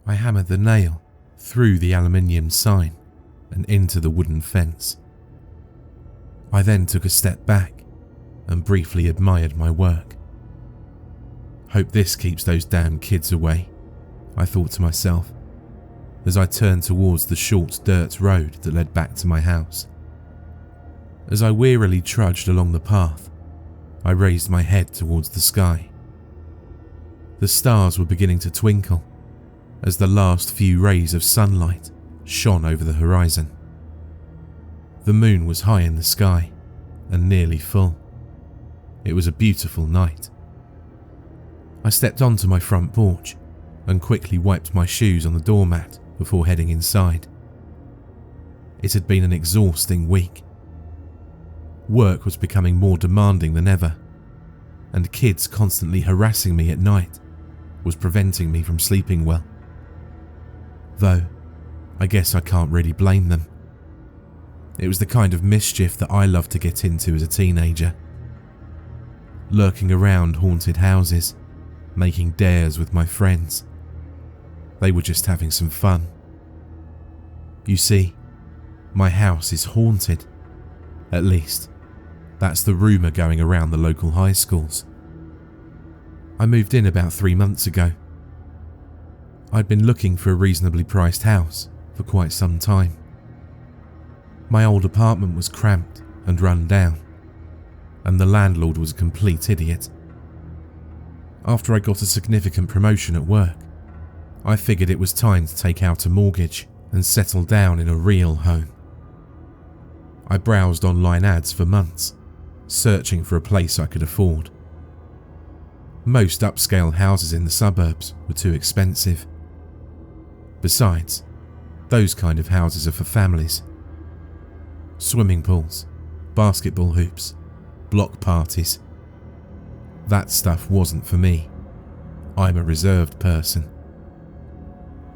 I hammered the nail through the aluminium sign and into the wooden fence. I then took a step back and briefly admired my work. Hope this keeps those damn kids away, I thought to myself, as I turned towards the short dirt road that led back to my house. As I wearily trudged along the path, I raised my head towards the sky. The stars were beginning to twinkle as the last few rays of sunlight shone over the horizon. The moon was high in the sky and nearly full. It was a beautiful night. I stepped onto my front porch and quickly wiped my shoes on the doormat before heading inside. It had been an exhausting week. Work was becoming more demanding than ever, and kids constantly harassing me at night was preventing me from sleeping well. Though, I guess I can't really blame them. It was the kind of mischief that I loved to get into as a teenager. Lurking around haunted houses, making dares with my friends. They were just having some fun. You see, my house is haunted. At least, that's the rumour going around the local high schools. I moved in about 3 months ago. I'd been looking for a reasonably priced house for quite some time. My old apartment was cramped and run down, and the landlord was a complete idiot. After I got a significant promotion at work, I figured it was time to take out a mortgage and settle down in a real home. I browsed online ads for months, searching for a place I could afford. Most upscale houses in the suburbs were too expensive. Besides, those kind of houses are for families. Swimming pools, basketball hoops, block parties. That stuff wasn't for me. I'm a reserved person.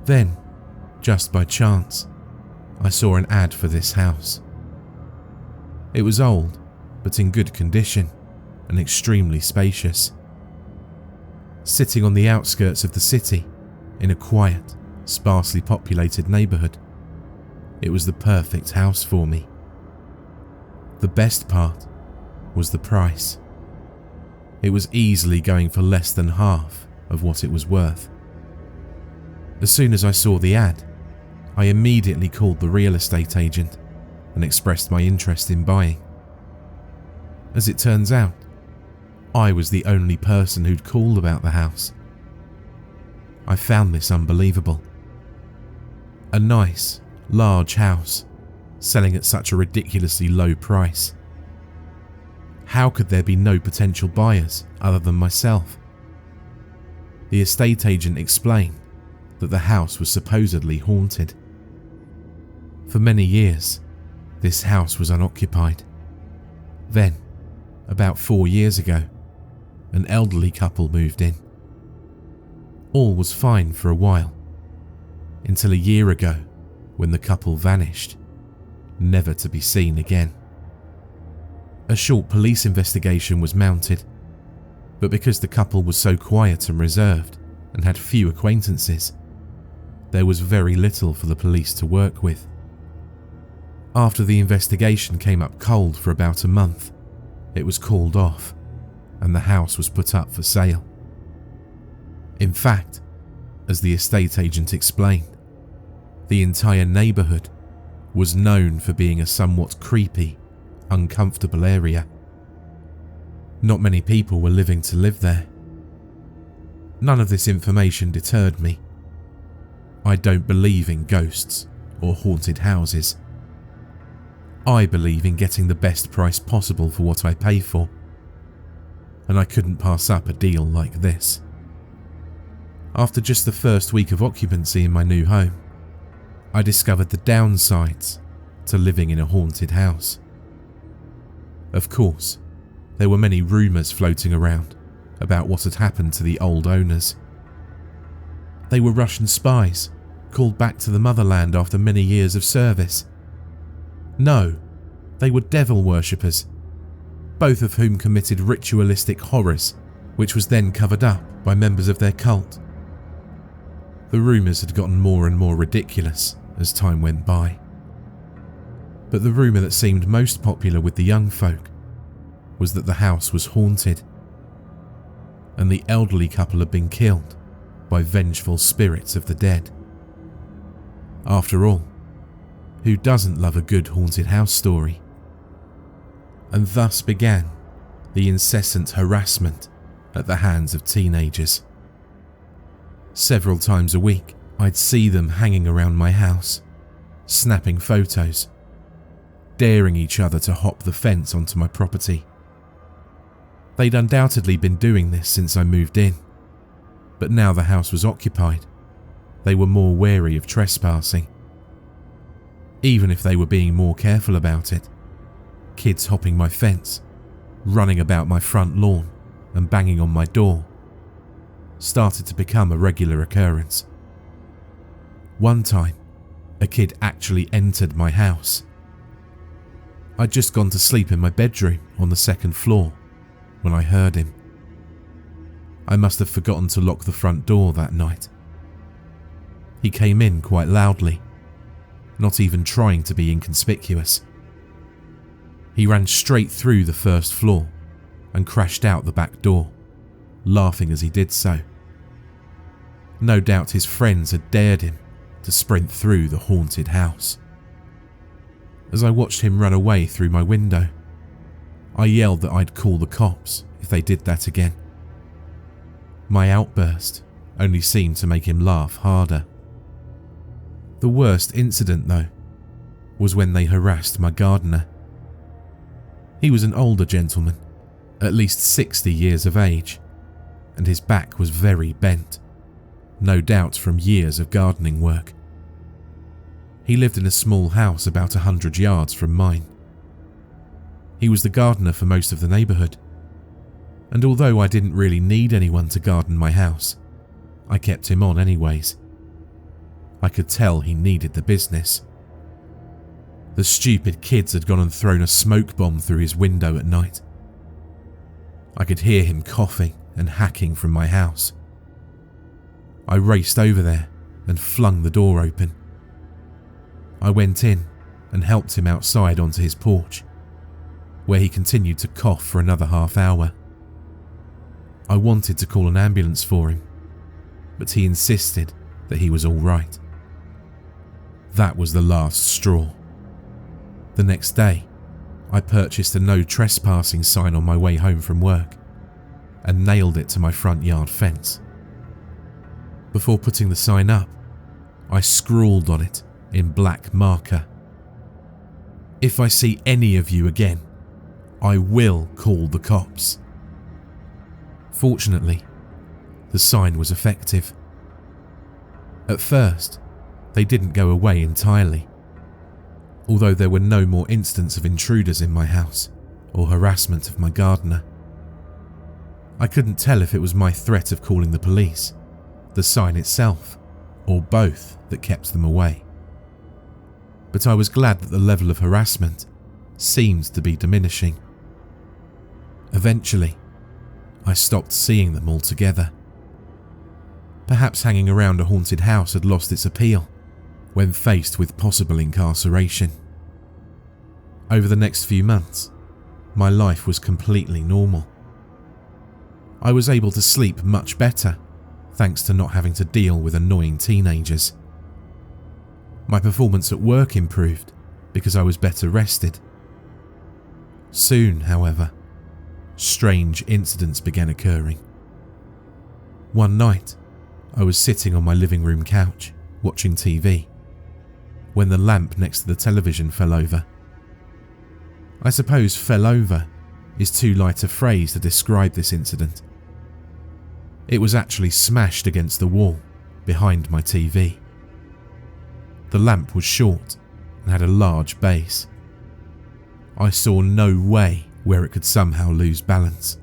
Then, just by chance, I saw an ad for this house. It was old, but in good condition and extremely spacious. Sitting on the outskirts of the city, in a quiet, sparsely populated neighbourhood, it was the perfect house for me. The best part was the price. It was easily going for less than half of what it was worth. As soon as I saw the ad, I immediately called the real estate agent and expressed my interest in buying. As it turns out, I was the only person who'd called about the house. I found this unbelievable. A nice, large house, selling at such a ridiculously low price. How could there be no potential buyers other than myself? The estate agent explained that the house was supposedly haunted. For many years, this house was unoccupied. Then, about 4 years ago, an elderly couple moved in. All was fine for a while, until a year ago when the couple vanished, never to be seen again. A short police investigation was mounted, but because the couple was so quiet and reserved and had few acquaintances, there was very little for the police to work with. After the investigation came up cold for about a month, it was called off and the house was put up for sale. In fact, as the estate agent explained, the entire neighbourhood was known for being a somewhat creepy, uncomfortable area. Not many people were living to live there. None of this information deterred me. I don't believe in ghosts or haunted houses. I believe in getting the best price possible for what I pay for, and I couldn't pass up a deal like this. After just the first week of occupancy in my new home, I discovered the downsides to living in a haunted house. Of course, there were many rumours floating around about what had happened to the old owners. They were Russian spies, called back to the motherland after many years of service. No, they were devil worshippers, both of whom committed ritualistic horrors, which was then covered up by members of their cult. The rumours had gotten more and more ridiculous as time went by. But the rumour that seemed most popular with the young folk was that the house was haunted, and the elderly couple had been killed by vengeful spirits of the dead. After all, who doesn't love a good haunted house story? And thus began the incessant harassment at the hands of teenagers. Several times a week, I'd see them hanging around my house, snapping photos, daring each other to hop the fence onto my property. They'd undoubtedly been doing this since I moved in, but now the house was occupied, they were more wary of trespassing. Even if they were being more careful about it, kids hopping my fence, running about my front lawn and banging on my door started to become a regular occurrence. One time, a kid actually entered my house. I'd just gone to sleep in my bedroom on the second floor when I heard him. I must have forgotten to lock the front door that night. He came in quite loudly, not even trying to be inconspicuous. He ran straight through the first floor and crashed out the back door, laughing as he did so. No doubt his friends had dared him to sprint through the haunted house. As I watched him run away through my window, I yelled that I'd call the cops if they did that again. My outburst only seemed to make him laugh harder. The worst incident, though, was when they harassed my gardener. He was an older gentleman, at least 60 years of age, and his back was very bent, no doubt from years of gardening work. He lived in a small house about 100 yards from mine. He was the gardener for most of the neighbourhood, and although I didn't really need anyone to garden my house, I kept him on anyways. I could tell he needed the business. The stupid kids had gone and thrown a smoke bomb through his window at night. I could hear him coughing and hacking from my house. I raced over there and flung the door open. I went in and helped him outside onto his porch, where he continued to cough for another half hour. I wanted to call an ambulance for him, but he insisted that he was all right. That was the last straw. The next day, I purchased a no trespassing sign on my way home from work and nailed it to my front yard fence. Before putting the sign up, I scrawled on it in black marker, "If I see any of you again, I will call the cops." Fortunately, the sign was effective. At first, they didn't go away entirely, although there were no more incidents of intruders in my house or harassment of my gardener. I couldn't tell if it was my threat of calling the police, the sign itself, or both that kept them away. But I was glad that the level of harassment seemed to be diminishing. Eventually, I stopped seeing them altogether. Perhaps hanging around a haunted house had lost its appeal when faced with possible incarceration. Over the next few months, my life was completely normal. I was able to sleep much better thanks to not having to deal with annoying teenagers. My performance at work improved because I was better rested. Soon, however, strange incidents began occurring. One night, I was sitting on my living room couch, watching TV, when the lamp next to the television fell over. I suppose "fell over" is too light a phrase to describe this incident. It was actually smashed against the wall behind my TV. The lamp was short and had a large base. I saw no way where it could somehow lose balance.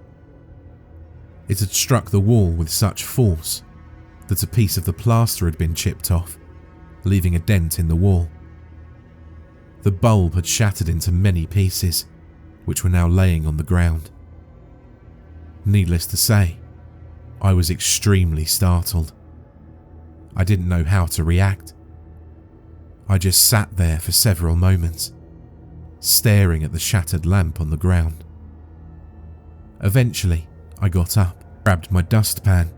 It had struck the wall with such force that a piece of the plaster had been chipped off, leaving a dent in the wall. The bulb had shattered into many pieces, which were now laying on the ground. Needless to say, I was extremely startled. I didn't know how to react. I just sat there for several moments, staring at the shattered lamp on the ground. Eventually, I got up, grabbed my dustpan,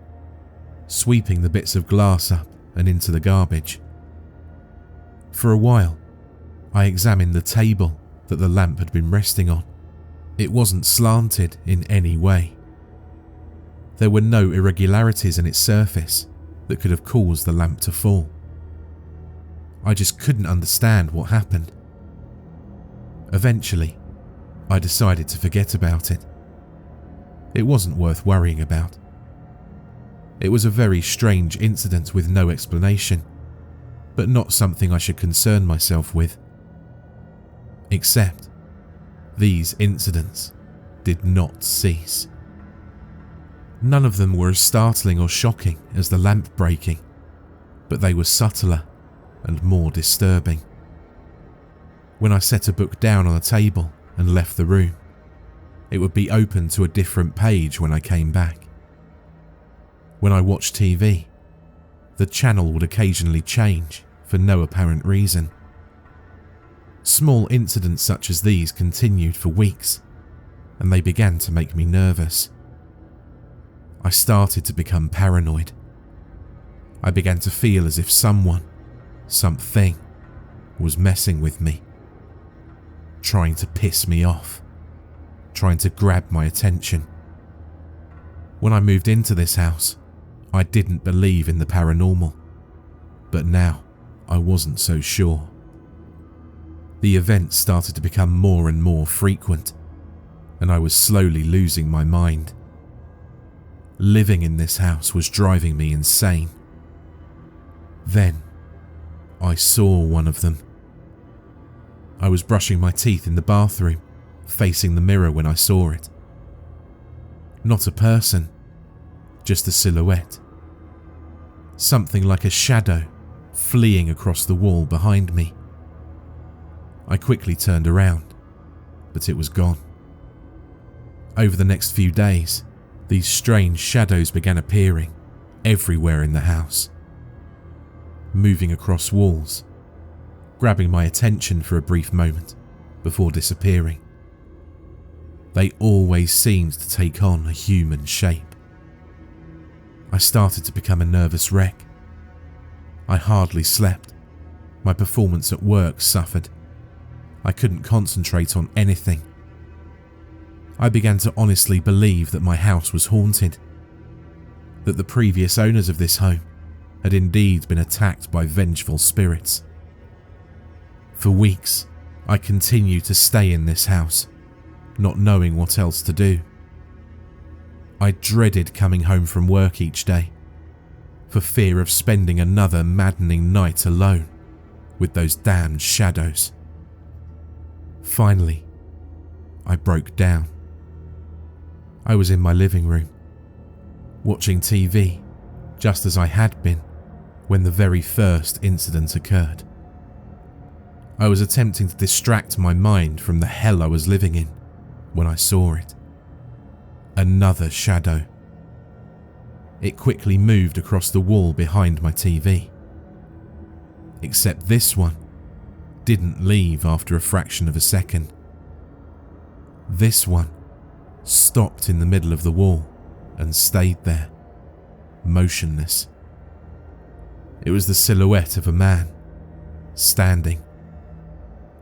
sweeping the bits of glass up and into the garbage. For a while, I examined the table that the lamp had been resting on. It wasn't slanted in any way. There were no irregularities in its surface that could have caused the lamp to fall. I just couldn't understand what happened. Eventually, I decided to forget about it. It wasn't worth worrying about. It was a very strange incident with no explanation, but not something I should concern myself with. Except, these incidents did not cease. None of them were as startling or shocking as the lamp breaking, but they were subtler and more disturbing. When I set a book down on a table and left the room, it would be open to a different page when I came back. When I watched TV, the channel would occasionally change for no apparent reason. Small incidents such as these continued for weeks, and they began to make me nervous. I started to become paranoid. I began to feel as if someone, something, was messing with me, trying to piss me off, trying to grab my attention. When I moved into this house, I didn't believe in the paranormal, but now I wasn't so sure. The events started to become more and more frequent, and I was slowly losing my mind. Living in this house was driving me insane. Then, I saw one of them. I was brushing my teeth in the bathroom, facing the mirror when I saw it. Not a person, just a silhouette. Something like a shadow fleeing across the wall behind me. I quickly turned around, but it was gone. Over the next few days, these strange shadows began appearing everywhere in the house, moving across walls, grabbing my attention for a brief moment before disappearing. They always seemed to take on a human shape. I started to become a nervous wreck. I hardly slept. My performance at work suffered. I couldn't concentrate on anything. I began to honestly believe that my house was haunted, that the previous owners of this home had indeed been attacked by vengeful spirits. For weeks, I continued to stay in this house, not knowing what else to do. I dreaded coming home from work each day, for fear of spending another maddening night alone with those damned shadows. Finally, I broke down. I was in my living room, watching TV, just as I had been when the very first incident occurred. I was attempting to distract my mind from the hell I was living in when I saw it. Another shadow. It quickly moved across the wall behind my TV. Except this one didn't leave after a fraction of a second. This one stopped in the middle of the wall and stayed there, motionless. It was the silhouette of a man, standing,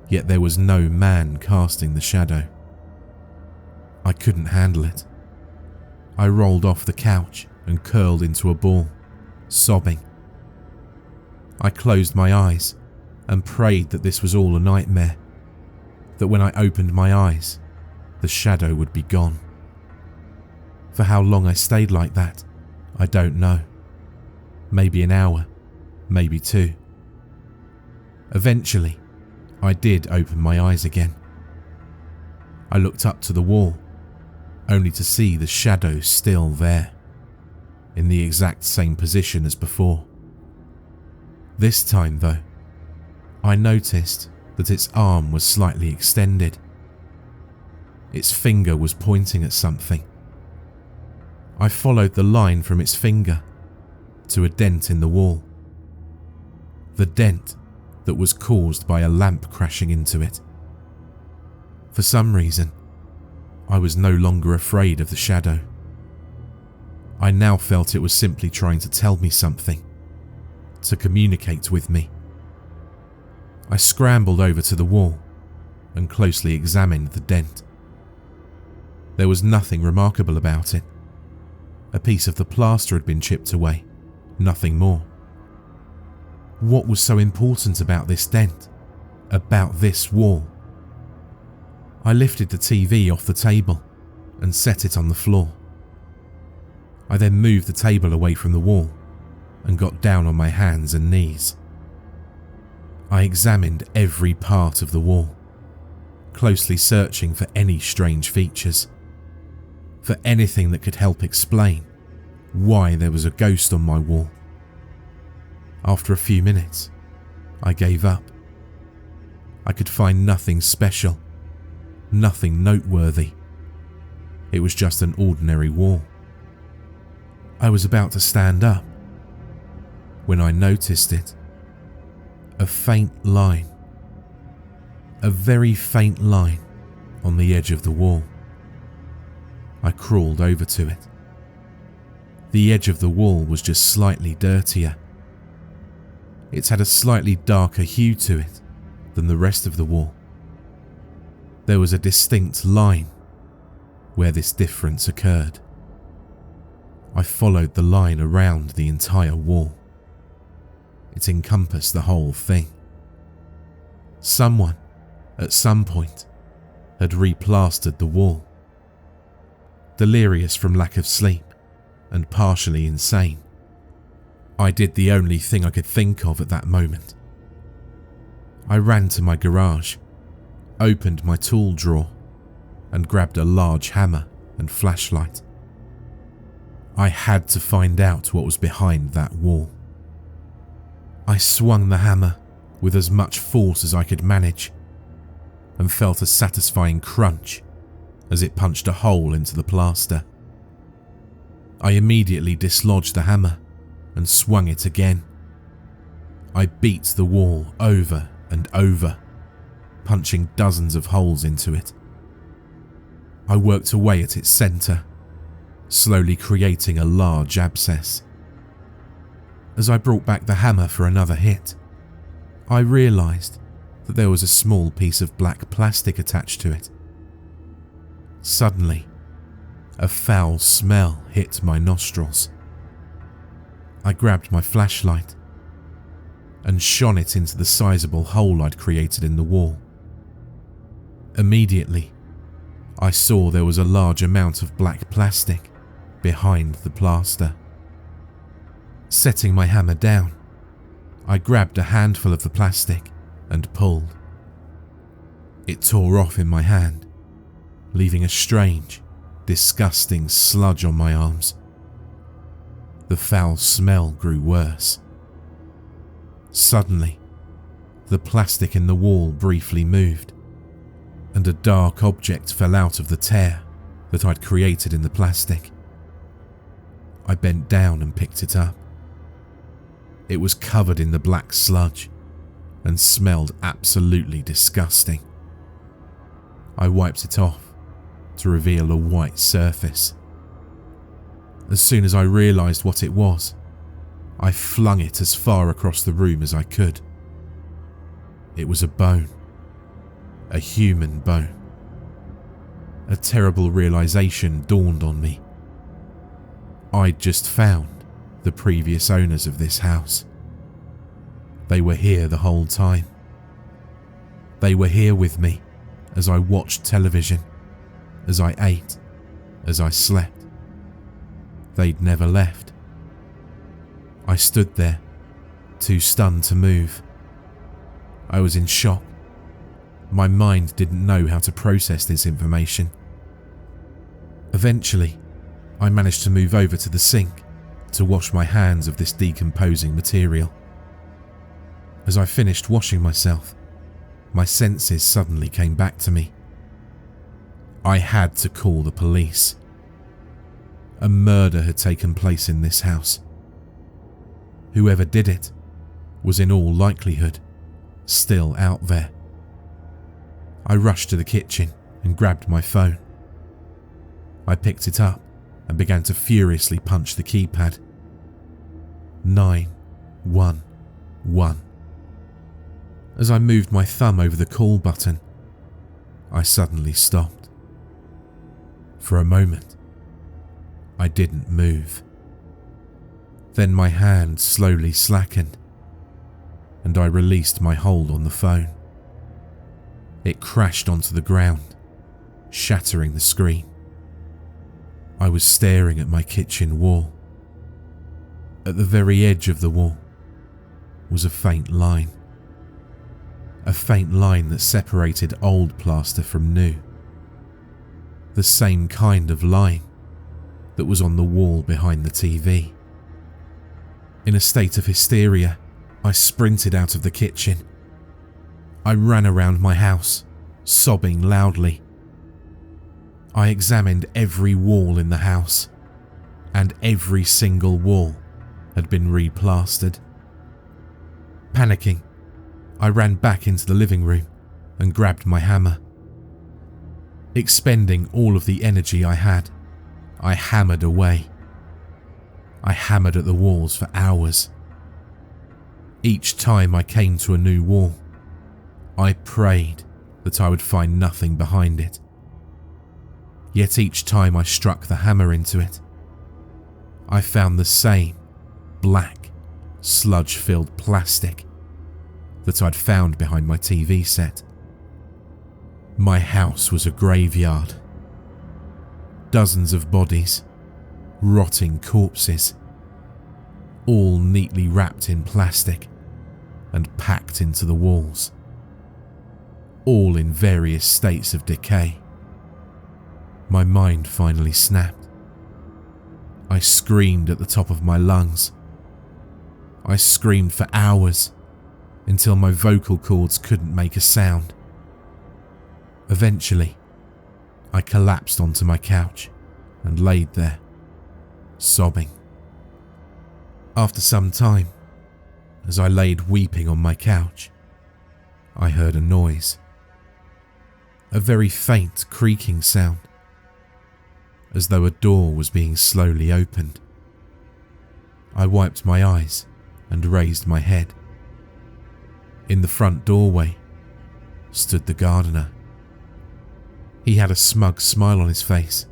yet there was no man casting the shadow. I couldn't handle it. I rolled off the couch and curled into a ball, sobbing. I closed my eyes and prayed that this was all a nightmare, that when I opened my eyes, the shadow would be gone. For how long I stayed like that, I don't know. Maybe an hour, maybe two. Eventually, I did open my eyes again. I looked up to the wall, only to see the shadow still there, in the exact same position as before. This time, though, I noticed that its arm was slightly extended. Its finger was pointing at something. I followed the line from its finger to a dent in the wall the dent that was caused by a lamp crashing into it. For some reason, I was no longer afraid of the shadow. I now felt it was simply trying to tell me something, to communicate with me. I scrambled over to the wall and closely examined the dent. There was nothing remarkable about it. A piece of the plaster had been chipped away, nothing more. What was so important about this dent, about this wall? I lifted the TV off the table and set it on the floor. I then moved the table away from the wall and got down on my hands and knees. I examined every part of the wall, closely searching for any strange features, for anything that could help explain why there was a ghost on my wall. After a few minutes, I gave up. I could find nothing special, nothing noteworthy. It was just an ordinary wall. I was about to stand up when I noticed it. A faint line, a very faint line on the edge of the wall. I crawled over to it. The edge of the wall was just slightly dirtier. It had a slightly darker hue to it than the rest of the wall. There was a distinct line where this difference occurred. I followed the line around the entire wall. It encompassed the whole thing. Someone, at some point, had replastered the wall. Delirious from lack of sleep and partially insane, I did the only thing I could think of at that moment. I ran to my garage, opened my tool drawer, and grabbed a large hammer and flashlight. I had to find out what was behind that wall. I swung the hammer with as much force as I could manage and felt a satisfying crunch as it punched a hole into the plaster. I immediately dislodged the hammer and swung it again. I beat the wall over and over, punching dozens of holes into it. I worked away at its centre, slowly creating a large abscess. As I brought back the hammer for another hit, I realised that there was a small piece of black plastic attached to it. Suddenly, a foul smell hit my nostrils. I grabbed my flashlight and shone it into the sizable hole I'd created in the wall. Immediately, I saw there was a large amount of black plastic behind the plaster. Setting my hammer down, I grabbed a handful of the plastic and pulled. It tore off in my hand, leaving a strange, disgusting sludge on my arms. The foul smell grew worse. Suddenly, the plastic in the wall briefly moved, and a dark object fell out of the tear that I'd created in the plastic. I bent down and picked it up. It was covered in the black sludge and smelled absolutely disgusting. I wiped it off to reveal a white surface. As soon as I realised what it was, I flung it as far across the room as I could. It was a bone, a human bone. A terrible realisation dawned on me. I'd just found the previous owners of this house. They were here the whole time. They were here with me as I watched television, as I ate, as I slept. They'd never left. I stood there, too stunned to move. I was in shock. My mind didn't know how to process this information. Eventually, I managed to move over to the sink to wash my hands of this decomposing material. As I finished washing myself, my senses suddenly came back to me. I had to call the police. A murder had taken place in this house. Whoever did it was in all likelihood still out there. I rushed to the kitchen and grabbed my phone. I picked it up and began to furiously punch the keypad. 911. As I moved my thumb over the call button, I suddenly stopped. For a moment, I didn't move. Then my hand slowly slackened, and I released my hold on the phone. It crashed onto the ground, shattering the screen. I was staring at my kitchen wall. At the very edge of the wall was a faint line. A faint line that separated old plaster from new. The same kind of line that was on the wall behind the TV. In a state of hysteria, I sprinted out of the kitchen. I ran around my house, sobbing loudly. I examined every wall in the house, and every single wall had been replastered. Panicking, I ran back into the living room and grabbed my hammer. Expending all of the energy I had, I hammered away. I hammered at the walls for hours. Each time I came to a new wall, I prayed that I would find nothing behind it. Yet each time I struck the hammer into it, I found the same black, sludge-filled plastic that I'd found behind my TV set. My house was a graveyard. Dozens of bodies, rotting corpses, all neatly wrapped in plastic and packed into the walls, all in various states of decay. My mind finally snapped. I screamed at the top of my lungs. I screamed for hours until my vocal cords couldn't make a sound. Eventually, I collapsed onto my couch and laid there, sobbing. After some time, as I laid weeping on my couch, I heard a noise. A very faint creaking sound, as though a door was being slowly opened. I wiped my eyes and raised my head. In the front doorway stood the gardener. He had a smug smile on his face,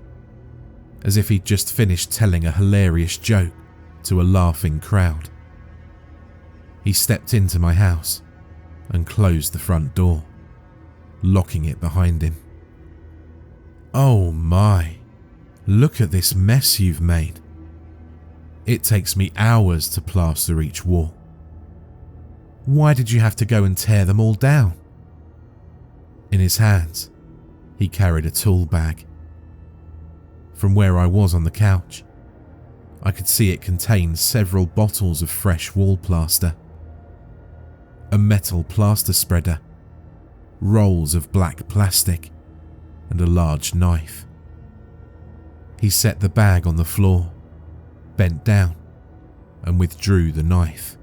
as if he'd just finished telling a hilarious joke to a laughing crowd. He stepped into my house and closed the front door, locking it behind him. "Oh my, look at this mess you've made. It takes me hours to plaster each wall. Why did you have to go and tear them all down?" In his hands, he carried a tool bag. From where I was on the couch, I could see it contained several bottles of fresh wall plaster, a metal plaster spreader, rolls of black plastic, and a large knife. He set the bag on the floor, bent down, and withdrew the knife.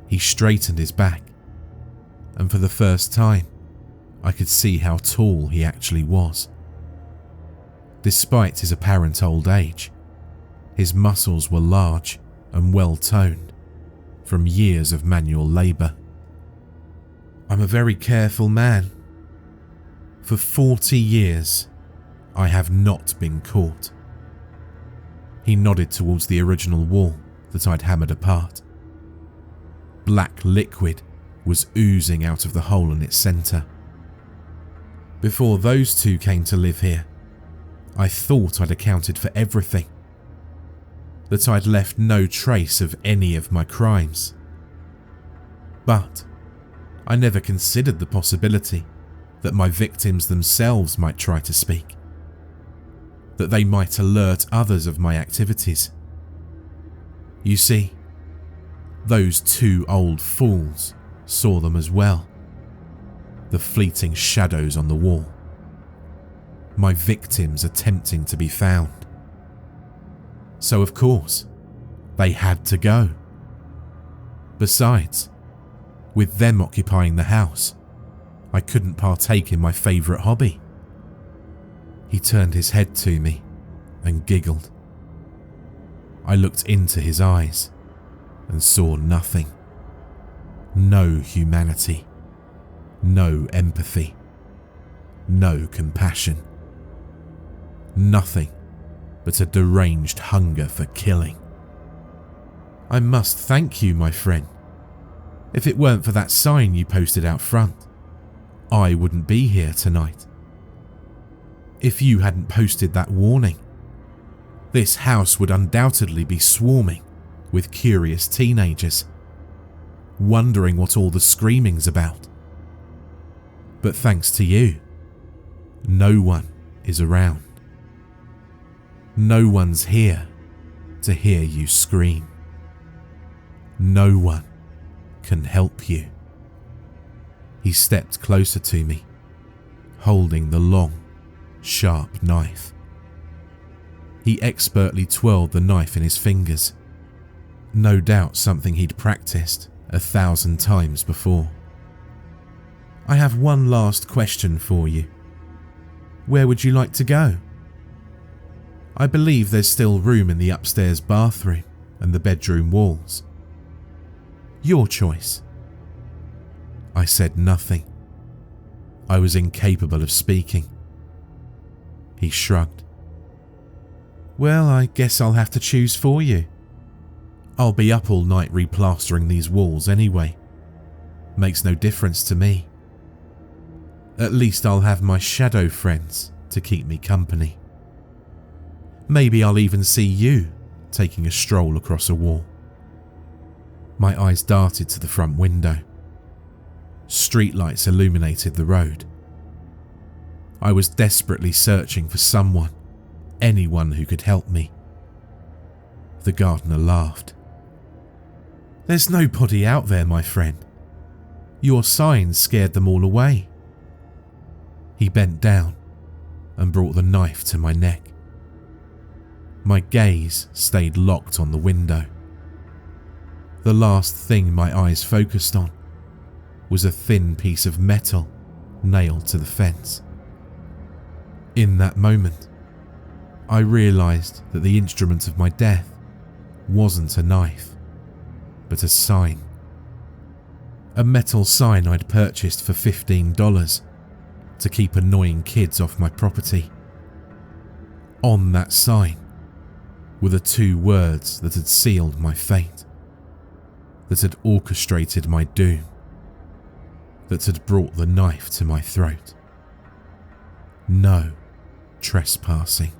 He straightened his back, and for the first time, I could see how tall he actually was. Despite his apparent old age, his muscles were large and well-toned from years of manual labour. "I'm a very careful man. For 40 years, I have not been caught." He nodded towards the original wall that I'd hammered apart. Black liquid was oozing out of the hole in its centre. Before those two came to live here, I thought I'd accounted for everything, that I'd left no trace of any of my crimes. But I never considered the possibility that my victims themselves might try to speak, that they might alert others of my activities. You see, those two old fools saw them as well, the fleeting shadows on the wall, my victims attempting to be found. So of course, they had to go. Besides, with them occupying the house, I couldn't partake in my favourite hobby. He turned his head to me and giggled. I looked into his eyes and saw nothing. No humanity, no empathy, no compassion. Nothing but a deranged hunger for killing. I must thank you, my friend. If it weren't for that sign you posted out front, I wouldn't be here tonight. If you hadn't posted that warning, this house would undoubtedly be swarming with curious teenagers, wondering what all the screaming's about. But thanks to you, no one is around. No one's here to hear you scream. No one can help you. He stepped closer to me, holding the long, sharp knife. He expertly twirled the knife in his fingers, no doubt something he'd practiced 1,000 times before. I have one last question for you. Where would you like to go? I believe there's still room in the upstairs bathroom and the bedroom walls. Your choice. I said nothing. I was incapable of speaking. He shrugged. Well, I guess I'll have to choose for you. I'll be up all night replastering these walls anyway. Makes no difference to me. At least I'll have my shadow friends to keep me company. Maybe I'll even see you taking a stroll across a wall. My eyes darted to the front window. Streetlights illuminated the road. I was desperately searching for someone, anyone who could help me. The gardener laughed. There's nobody out there, my friend. Your signs scared them all away. He bent down and brought the knife to my neck. My gaze stayed locked on the window. The last thing my eyes focused on was a thin piece of metal nailed to the fence. In that moment, I realised that the instrument of my death wasn't a knife, but a sign. A metal sign I'd purchased for $15 to keep annoying kids off my property. On that sign were the 2 words that had sealed my fate, that had orchestrated my doom, that had brought the knife to my throat. No trespassing.